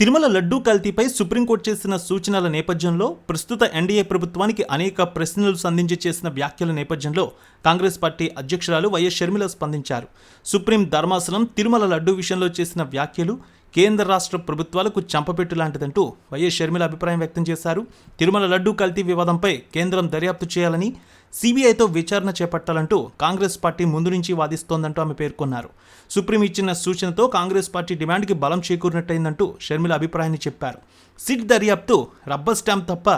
Tirumala laddu కల్తీపై supreme court చేసిన సూచనల నేపథ్యంలో ప్రస్తుత ఎన్డీఏ ప్రభుత్వానికి అనేక ప్రశ్నలు సంధించి చేసిన వ్యాఖ్యల నేపథ్యంలో కాంగ్రెస్ పార్టీ అధ్యక్షురాలు వైఎస్ షర్మిల స్పందించారు. సుప్రీం ధర్మాసనం తిరుమల లడ్డూ విషయంలో చేసిన వ్యాఖ్యలు కేంద్ర రాష్ట్ర ప్రభుత్వాలకు చంపపెట్టు లాంటిదంటూ వైఎస్ షర్మిల అభిప్రాయం వ్యక్తం చేశారు. తిరుమల లడ్డూ కల్తీ వివాదంపై కేంద్రం దర్యాప్తు చేయాలని, సిబిఐతో విచారణ చేపట్టాలంటూ కాంగ్రెస్ పార్టీ ముందు నుంచి వాదిస్తోందంటూ ఆమె పేర్కొన్నారు. సుప్రీం ఇచ్చిన సూచనతో కాంగ్రెస్ పార్టీ డిమాండ్కి బలం చేకూరినట్టయిందంటూ షర్మిల అభిప్రాయాన్ని చెప్పారు. సిట్ దర్యాప్తు రబ్బర్ స్టాంప్ తప్ప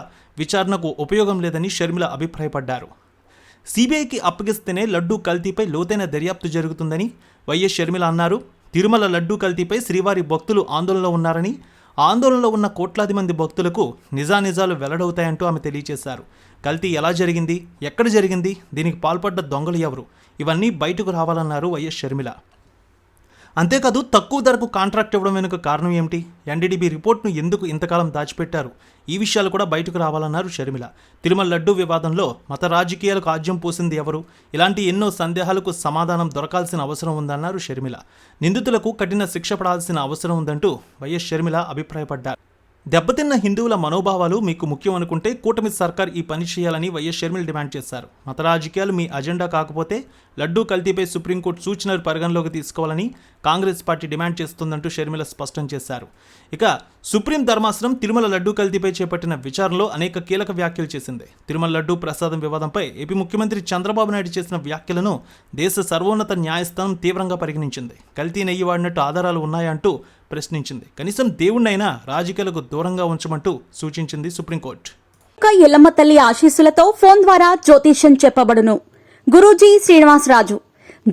విచారణకు ఉపయోగం లేదని షర్మిల అభిప్రాయపడ్డారు. సిబిఐకి అప్పగిస్తేనే లడ్డూ కల్తీపై లోతైన దర్యాప్తు జరుగుతుందని వైఎస్ షర్మిల అన్నారు. తిరుమల లడ్డూ కల్తీపై శ్రీవారి భక్తులు ఆందోళనలో ఉన్నారని, ఆందోళనలో ఉన్న కోట్లాది మంది భక్తులకు నిజానిజాలు వెల్లడవుతాయంటూ ఆమె తెలియజేశారు. కల్తీ ఎలా జరిగింది, ఎక్కడ జరిగింది, దీనికి పాల్పడ్డ దొంగలు ఎవరు, ఇవన్నీ బయటకు రావాలన్నారు వైఎస్ షర్మిల. అంతేకాదు తక్కువ ధరకు కాంట్రాక్ట్ ఇవ్వడం వెనుక కారణం ఏమిటి, ఎన్డీడీబీ రిపోర్ట్ను ఎందుకు ఇంతకాలం దాచిపెట్టారు, ఈ విషయాలు కూడా బయటకు రావాలన్నారు షర్మిల. తిరుమల లడ్డూ వివాదంలో మత రాజకీయాలకు ఆజ్యం పోసింది ఎవరు, ఇలాంటి ఎన్నో సందేహాలకు సమాధానం దొరకాల్సిన అవసరం ఉందన్నారు షర్మిల. నిందితులకు కఠిన శిక్ష పడాల్సిన అవసరం ఉందంటూ వైఎస్ షర్మిల అభిప్రాయపడ్డారు. దెబ్బతిన్న హిందువుల మనోభావాలు మీకు ముఖ్యం అనుకుంటే కూటమి సర్కార్ ఈ పని చేయాలని వైఎస్ షర్మిల డిమాండ్ చేశారు. మత రాజకీయాలు మీ అజెండా కాకపోతే లడ్డూ కల్తీపై సుప్రీంకోర్టు సూచనలు పరిగణలోకి తీసుకోవాలని కాంగ్రెస్ పార్టీ డిమాండ్ చేస్తుందంటూ షర్మిల స్పష్టం చేశారు. ఇక సుప్రీం ధర్మాసనం తిరుమల లడ్డూ కల్తీపై చేపట్టిన విచారణలో అనేక కీలక వ్యాఖ్యలు చేసింది. తిరుమల లడ్డూ ప్రసాదం వివాదంపై ఏపీ ముఖ్యమంత్రి చంద్రబాబు నాయుడు చేసిన వ్యాఖ్యలను దేశ సర్వోన్నత న్యాయస్థానం తీవ్రంగా పరిగణించింది. కల్తీ నెయ్యి వాడినట్టు ఆధారాలు ఉన్నాయంటూ ప్రశ్నించింది. కనీసం దేవుణ్ణైనా రాజకీయాలకు దూరంగా ఉంచమంటూ సూచించింది సుప్రీంకోర్టు. ఎల్లమ్మ తల్లి ఆశీస్సులతో ఫోన్ ద్వారా జ్యోతిష్యం చెప్పబడును. గురూజీ శ్రీనివాసరాజు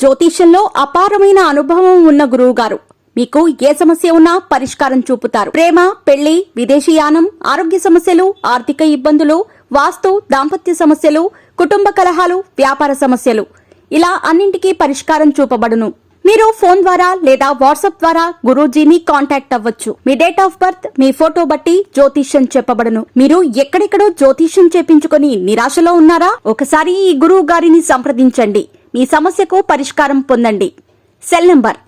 జ్యోతిష్యంలో అపారమైన అనుభవం ఉన్న గురువు గారు మీకు ఏ సమస్య ఉన్నా పరిష్కారం చూపుతారు. ప్రేమ, పెళ్లి, విదేశీయానం, ఆరోగ్య సమస్యలు, ఆర్థిక ఇబ్బందులు, వాస్తు, దాంపత్య సమస్యలు, కుటుంబ కలహాలు, వ్యాపార సమస్యలు, ఇలా అన్నింటికీ పరిష్కారం చూపబడును. మీరు ఫోన్ ద్వారా లేదా వాట్సాప్ ద్వారా గురూజీని కాంటాక్ట్ అవ్వచ్చు. మీ డేట్ ఆఫ్ బర్త్, మీ ఫోటో బట్టి జ్యోతిష్యం చెప్పబడును. మీరు ఎక్కడెక్కడో జ్యోతిష్యం చేపించుకొని నిరాశలో ఉన్నారా? ఒకసారి ఈ గురువు గారిని సంప్రదించండి. మీ సమస్యకు పరిష్కారం పొందండి. Cell number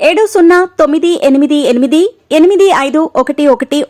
7098888511